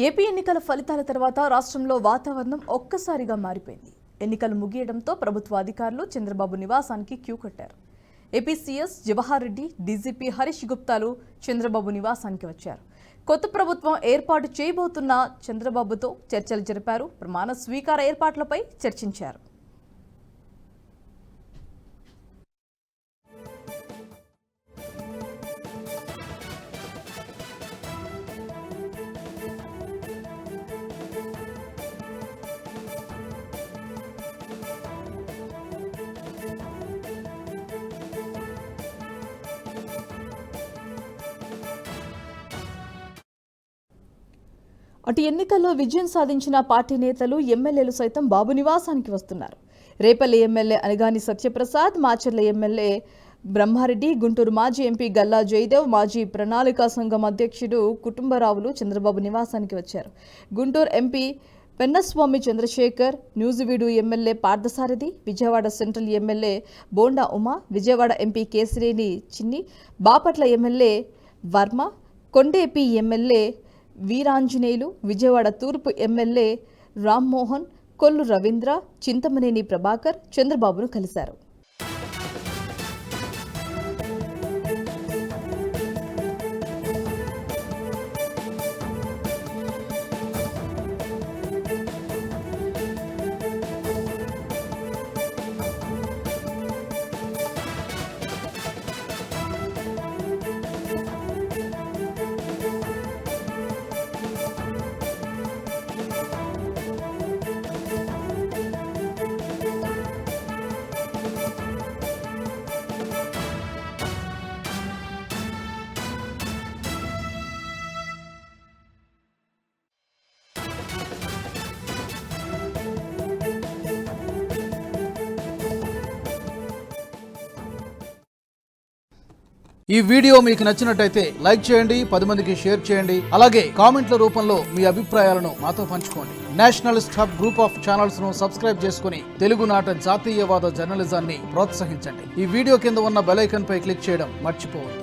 AP ఎన్నికల ఫలితాల తర్వాత రాష్ట్రంలో వాతావరణం ఒక్కసారిగా మారిపోయింది. ఎన్నికలు ముగియడంతో ప్రభుత్వ అధికారులు చంద్రబాబు నివాసానికి క్యూ కట్టారు. AP CS Jawahar Reddy, DGP Harish గుప్తాలు చంద్రబాబు నివాసానికి వచ్చారు. కొత్త ప్రభుత్వం ఏర్పాటు చేయబోతున్న చంద్రబాబుతో చర్చలు జరిపారు. ప్రమాణ స్వీకార ఏర్పాట్లపై చర్చించారు. అటు ఎన్నికల్లో విజయం సాధించిన పార్టీ నేతలు, ఎమ్మెల్యేలు సైతం బాబు నివాసానికి వస్తున్నారు. రేపల్లి ఎమ్మెల్యే అనగాని సత్యప్రసాద్, మాచర్ల ఎమ్మెల్యే బ్రహ్మారెడ్డి, గుంటూరు మాజీ ఎంపీ గల్లా జయదేవ్, మాజీ ప్రణాళికా సంఘం అధ్యక్షుడు కుటుంబరావులు చంద్రబాబు నివాసానికి వచ్చారు. Guntur MP Pennaswamy Chandrasekhar, Nuzvid MLA Parthasarathy, Vijayawada central MLA Bonda Uma, Vijayawada MP Kesineni Chinni, Bapatla MLA Varma, Kondapi MLA Veeranjaneyulu, Vijayawada తూర్పు ఎమ్మెల్యే రామ్మోహన్, కొల్లు రవీంద్ర, చింతమనేని ప్రభాకర్ చంద్రబాబును కలిశారు. ఈ వీడియో మీకు నచ్చినట్టయితే లైక్ చేయండి, 10 మందికి షేర్ చేయండి. అలాగే కామెంట్ల రూపంలో మీ అభిప్రాయాలను మాతో పంచుకోండి. Nationalist hub group of channels ను సబ్స్క్రైబ్ చేసుకుని తెలుగునాట జాతీయవాద జర్నలిజాన్ని ప్రోత్సహించండి. ఈ వీడియో కింద ఉన్న బెల్ ఐకాన్ పై క్లిక్ చేయడం మర్చిపోవద్దు.